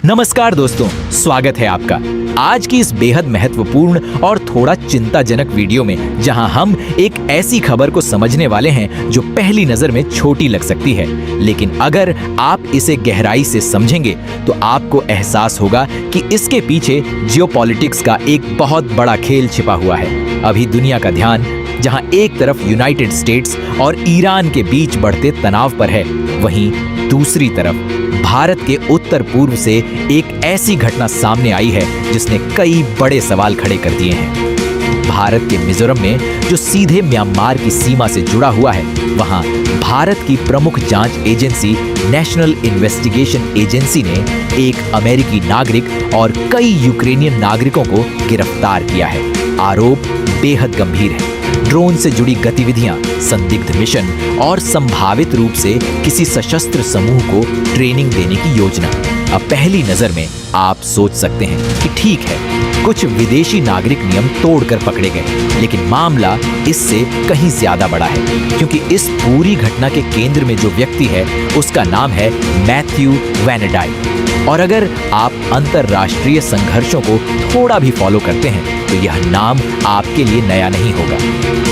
नमस्कार दोस्तों, स्वागत है आपका आज की इस बेहद महत्वपूर्ण और थोड़ा चिंताजनक वीडियो में, जहां हम एक ऐसी खबर को समझने वाले हैं जो पहली नजर में छोटी लग सकती है, लेकिन अगर आप इसे गहराई से समझेंगे तो आपको एहसास होगा कि इसके पीछे जियोपॉलिटिक्स का एक बहुत बड़ा खेल छिपा हुआ है। अभी दुनिया का ध्यान जहां एक तरफ यूनाइटेड स्टेट्स और ईरान के बीच बढ़ते तनाव पर है, वहीं दूसरी तरफ भारत के उत्तर पूर्व से एक ऐसी घटना सामने आई है जिसने कई बड़े सवाल खड़े कर दिए हैं। भारत के मिजोरम में, जो सीधे म्यांमार की सीमा से जुड़ा हुआ है, वहां भारत की प्रमुख जांच एजेंसी नेशनल इन्वेस्टिगेशन एजेंसी ने एक अमेरिकी नागरिक और कई यूक्रेनियन नागरिकों को गिरफ्तार किया है। आरोप बेहद गंभीर है। ड्रोन से जुड़ी गतिविधियां, संदिग्ध मिशन और संभावित रूप से किसी सशस्त्र समूह को ट्रेनिंग देने की योजना। अब पहली नजर में आप सोच सकते हैं कि ठीक है, कुछ विदेशी नागरिक नियम तोड़कर पकड़े गए, लेकिन मामला इससे कहीं ज्यादा बड़ा है, क्योंकि इस पूरी घटना के केंद्र में जो व्यक्ति है उसका नाम है मैथ्यू वैन डाइक। और अगर आप अंतरराष्ट्रीय संघर्षों को थोड़ा भी फॉलो करते हैं तो यह नाम आपके लिए नया नहीं होगा।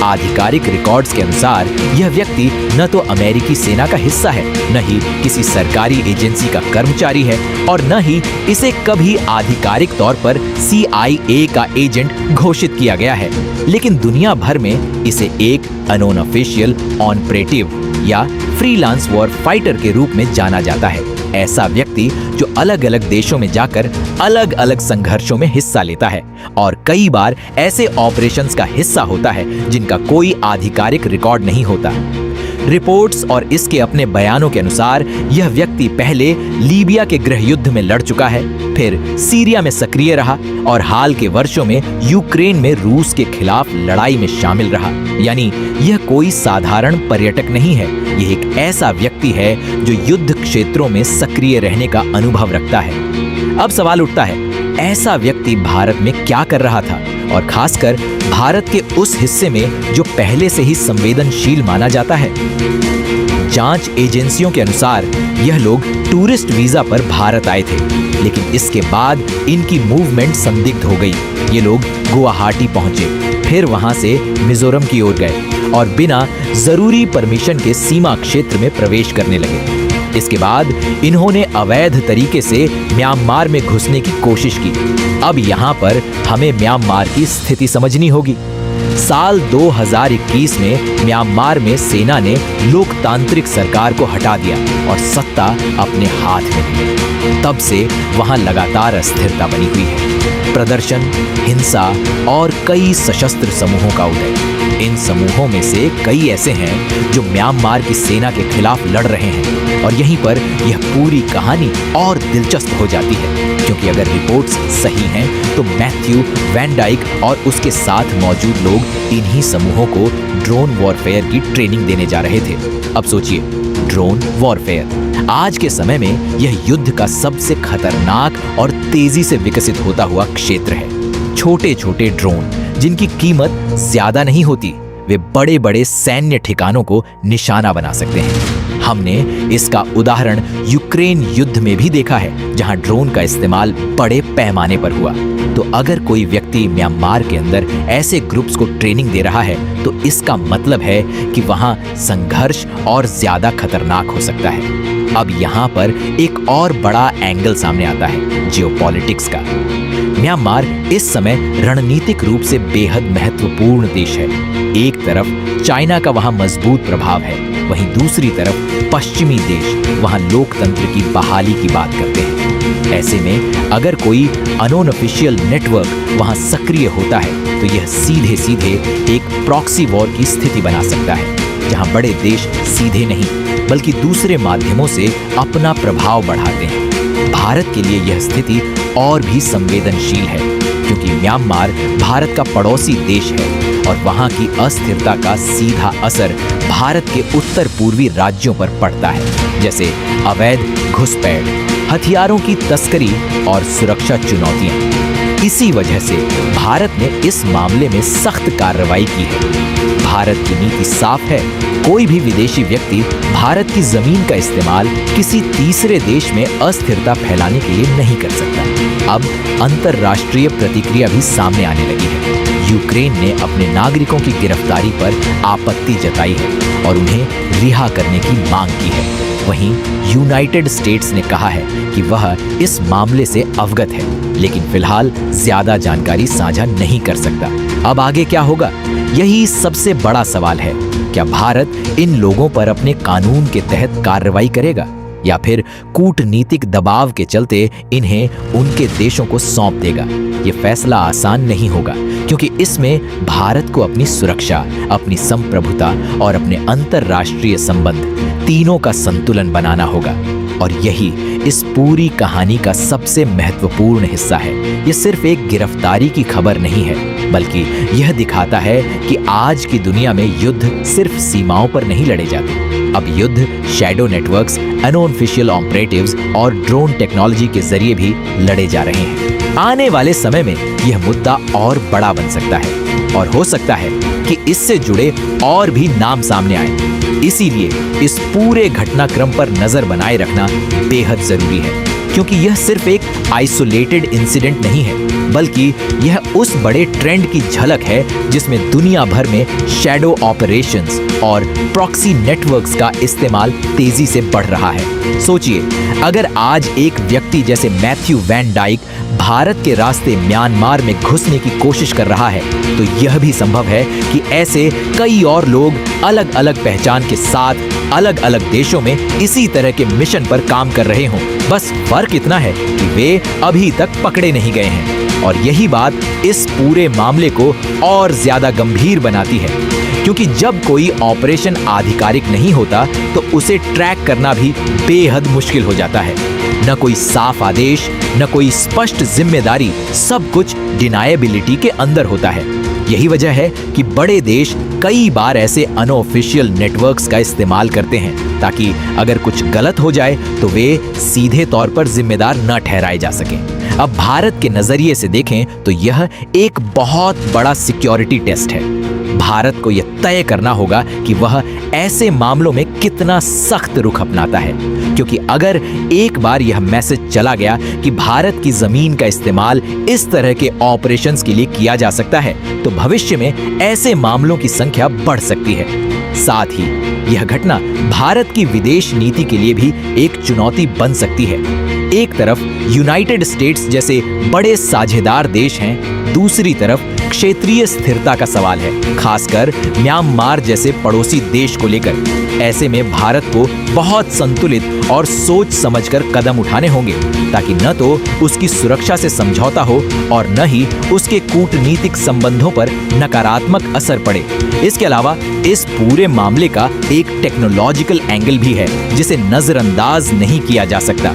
आधिकारिक रिकॉर्ड्स के अनुसार यह व्यक्ति न तो अमेरिकी सेना का हिस्सा है, न ही किसी सरकारी एजेंसी का कर्मचारी है, और न ही इसे कभी आधिकारिक तौर पर CIA का एजेंट घोषित किया गया है। लेकिन दुनिया भर में इसे एक अनोन ऑफिशियल ऑपरेटिव या फ्रीलांस वॉर फाइटर के रूप में जाना जाता है। ऐसा व्यक्ति जो अलग अलग देशों में जाकर अलग अलग संघर्षों में हिस्सा लेता है और कई बार ऐसे ऑपरेशंस का हिस्सा होता है जिनका कोई आधिकारिक रिकॉर्ड नहीं होता। रिपोर्ट्स और इसके अपने बयानों के अनुसार यह व्यक्ति पहले लीबिया के गृह युद्ध में लड़ चुका है, फिर सीरिया में सक्रिय रहा और हाल के वर्षों में यूक्रेन में रूस के खिलाफ लड़ाई में शामिल रहा। यानी यह कोई साधारण पर्यटक नहीं है, यह एक ऐसा व्यक्ति है जो युद्ध क्षेत्रों में सक्रिय रहने का अनुभव रखता है। अब सवाल उठता है, ऐसा व्यक्ति भारत में क्या कर रहा था, और खासकर भारत के उस हिस्से में जो पहले से ही संवेदनशील माना जाता है। जांच एजेंसियों के अनुसार यह लोग टूरिस्ट वीजा पर भारत आए थे, लेकिन इसके बाद इनकी मूवमेंट संदिग्ध हो गई। ये लोग गुवाहाटी पहुंचे, फिर वहां से मिजोरम की ओर गए और बिना जरूरी परमिशन के सीमा क्षेत्र में प्रवेश करने लगे। इसके बाद इन्होंने अवैध तरीके से म्यांमार में घुसने की कोशिश की। अब यहाँ पर हमें म्यांमार की स्थिति समझनी होगी। साल 2021 में म्यांमार में सेना ने लोकतांत्रिक सरकार को हटा दिया और सत्ता अपने हाथ में ली। तब से वहां लगातार अस्थिरता बनी हुई है। प्रदर्शन, हिंसा और कई सशस्त्र समूहों का उदय। इन समूहों में से कई ऐसे हैं जो म्यांमार की सेना के खिलाफ लड़ रहे हैं, और यहीं पर यह पूरी कहानी और दिलचस्प हो जाती है, क्योंकि अगर रिपोर्ट्स सही हैं तो मैथ्यू वैन डाइक और उसके साथ मौजूद लोग इन्हीं समूहों को ड्रोन वॉरफेयर की ट्रेनिंग देने जा रहे थे। अब सोचिए, ड्रोन वॉरफेयर आज के समय में यह युद्ध का सबसे खतरनाक और तेजी से विकसित होता हुआ क्षेत्र है। छोटे छोटे ड्रोन जिनकी कीमत ज्यादा नहीं होती, वे बड़े बड़े सैन्य ठिकानों को निशाना बना सकते हैं। हमने इसका उदाहरण यूक्रेन युद्ध में भी देखा है, जहां ड्रोन का इस्तेमाल बड़े पैमाने पर हुआ। तो अगर कोई व्यक्ति म्यांमार के अंदर ऐसे ग्रुप्स को ट्रेनिंग दे रहा है, तो इसका मतलब है कि वहां संघर्ष और ज्यादा खतरनाक हो सकता है। अब यहाँ पर एक और बड़ा एंगल सामने आता है, जियोपॉलिटिक्स का। म्यांमार इस समय रणनीतिक रूप से बेहद महत्वपूर्ण देश है। एक तरफ चाइना का वहां मजबूत प्रभाव है, वहीं दूसरी तरफ पश्चिमी देश वहां लोकतंत्र की बहाली की बात करते हैं। ऐसे में अगर कोई अनोन ऑफिशियल नेटवर्क वहां सक्रिय होता है तो यह सीधे सीधे एक प्रॉक्सी वॉर की स्थिति बना सकता है, जहां बड़े देश सीधे नहीं बल्कि दूसरे माध्यमों से अपना प्रभाव बढ़ाते हैं। भारत के लिए यह स्थिति और भी संवेदनशील है, क्योंकि म्यांमार भारत का पड़ोसी देश है और वहां की अस्थिरता का सीधा असर भारत के उत्तर पूर्वी राज्यों पर पड़ता है, जैसे अवैध घुसपैठ, हथियारों की तस्करी और सुरक्षा चुनौतियां। इसी वजह से भारत ने इस मामले में सख्त कार्रवाई की है। भारत की नीति साफ है, कोई भी विदेशी व्यक्ति भारत की जमीन का इस्तेमाल किसी तीसरे देश में अस्थिरता फैलाने के लिए नहीं कर सकता। अब अंतर्राष्ट्रीय प्रतिक्रिया भी सामने आने लगी है। यूक्रेन ने अपने नागरिकों की गिरफ्तारी पर आपत्ति जताई है और उन्हें रिहा करने की मांग की है। वहीं यूनाइटेड स्टेट्स ने कहा है कि वह इस मामले से अवगत है, लेकिन फिलहाल ज्यादा जानकारी साझा नहीं कर सकता। अब आगे क्या होगा, यही सबसे बड़ा सवाल है। क्या भारत इन लोगों पर अपने कानून के तहत कार्रवाई करेगा या फिर कूटनीतिक दबाव के चलते इन्हें उनके देशों को सौंप देगा? ये फैसला आसान नहीं होगा, क्योंकि इसमें भारत को अपनी सुरक्षा, अपनी संप्रभुता और अपने अंतर्राष्ट्रीय संबंध तीनों का संतुलन बनाना होगा। और यही इस पूरी कहानी का सबसे महत्वपूर्ण हिस्सा है। ये सिर्फ एक गिरफ्तारी की खबर नहीं है, बल्कि यह दिखाता है कि आज की दुनिया में युद्ध सिर्फ सीमाओं पर नहीं लड़े जाते। अब युद्ध शैडो नेटवर्क्स, अनऑफिशियल ऑपरेटिव्स और ड्रोन टेक्नोलॉजी के जरिए भी लड़े जा रहे हैं। आने वाले समय में यह मुद्दा और बड़ा बन सकता है और हो सकता है कि इससे जुड़े और भी नाम सामने आए। इसीलिए इस पूरे घटनाक्रम पर नजर बनाए रखना बेहद जरूरी है, क्योंकि यह सिर्फ एक आइसोलेटेड इंसिडेंट नहीं है, बल्कि यह उस बड़े ट्रेंड की झलक है जिसमें दुनिया भर में शैडो ऑपरेशंस और प्रॉक्सी नेटवर्क्स का इस्तेमाल तेजी से बढ़ रहा है। सोचिए, अगर आज एक व्यक्ति जैसे मैथ्यू वैन डाइक भारत के रास्ते म्यांमार में घुसने की कोशिश कर रहा है, तो यह भी संभव है कि ऐसे कई और लोग अलग अलग पहचान के साथ अलग अलग देशों में इसी तरह के मिशन पर काम कर रहे हों। बस फर्क इतना है कि वे अभी तक पकड़े नहीं गए हैं। और यही बात इस पूरे मामले को और ज्यादा गंभीर बनाती है, क्योंकि जब कोई ऑपरेशन आधिकारिक नहीं होता तो उसे ट्रैक करना भी बेहद मुश्किल हो जाता है। न कोई साफ आदेश, न कोई स्पष्ट जिम्मेदारी, सब कुछ डिनायबिलिटी के अंदर होता है। यही वजह है कि बड़े देश कई बार ऐसे अनऑफिशियल नेटवर्क्स का इस्तेमाल करते हैं, ताकि अगर कुछ गलत हो जाए तो वे सीधे तौर पर जिम्मेदार न ठहराए जा सकें। अब भारत के नजरिए से देखें तो यह एक बहुत बड़ा सिक्योरिटी टेस्ट है। भारत को यह तय करना होगा कि वह ऐसे मामलों में कितना सख्त रुख अपनाता है, क्योंकि अगर एक बार यह मैसेज चला गया कि भारत की जमीन का इस्तेमाल इस तरह के ऑपरेशंस के लिए किया जा सकता है, तो भविष्य में ऐसे मामलों की संख्या बढ़ सकती है। साथ ही यह घटना भारत की विदेश नीति के लिए भी एक चुनौती बन सकती है। एक तरफ यूनाइटेड स्टेट्स जैसे बड़े साझेदार देश हैं, दूसरी तरफ क्षेत्रीय स्थिरता का सवाल है, खासकर म्यांमार जैसे पड़ोसी देश को लेकर। ऐसे में भारत को बहुत संतुलित और सोच समझकर कदम उठाने होंगे, ताकि न तो उसकी सुरक्षा से समझौता हो और न ही उसके कूटनीतिक संबंधों पर नकारात्मक असर पड़े। इसके अलावा इस पूरे मामले का एक टेक्नोलॉजिकल एंगल भी है, जिसे नजरअंदाज नहीं किया जा सकता।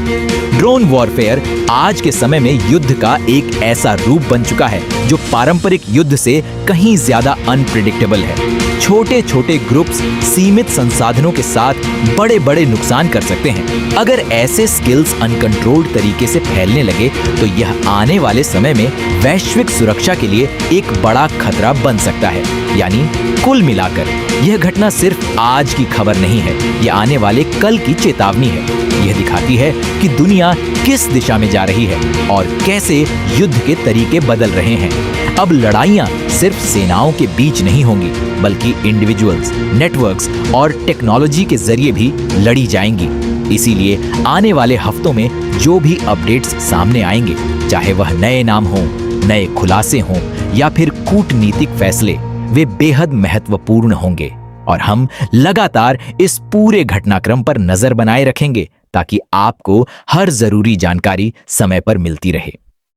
ड्रोन वॉरफेयर आज के समय में युद्ध का एक ऐसा रूप बन चुका है जो पारंपरिक युद्ध से कहीं ज्यादा अनप्रेडिक्टेबल है। छोटे छोटे ग्रुप्स सीमित संसाधनों के साथ बड़े बड़े नुकसान कर सकते हैं। अगर ऐसे स्किल्स अनकंट्रोल्ड तरीके से फैलने लगे तो यह आने वाले समय में वैश्विक सुरक्षा के लिए एक बड़ा खतरा बन सकता है। यानी कुल मिलाकर यह घटना सिर्फ आज की खबर नहीं है, यह आने वाले कल की चेतावनी है। यह दिखाती है कि दुनिया किस दिशा में जा रही है और कैसे युद्ध के तरीके बदल रहे हैं। अब लड़ाइयां सिर्फ सेनाओं के बीच नहीं होंगी, बल्कि इंडिविजुअल्स, नेटवर्क्स और टेक्नोलॉजी के जरिए भी लड़ी जाएंगी। इसीलिए आने वाले हफ्तों में जो भी अपडेट्स सामने आएंगे, चाहे वह नए नाम हों, नए खुलासे हों या फिर कूटनीतिक फैसले, वे बेहद महत्वपूर्ण होंगे और हम लगातार इस पूरे घटनाक्रम पर नजर बनाए रखेंगे, ताकि आपको हर जरूरी जानकारी समय पर मिलती रहे।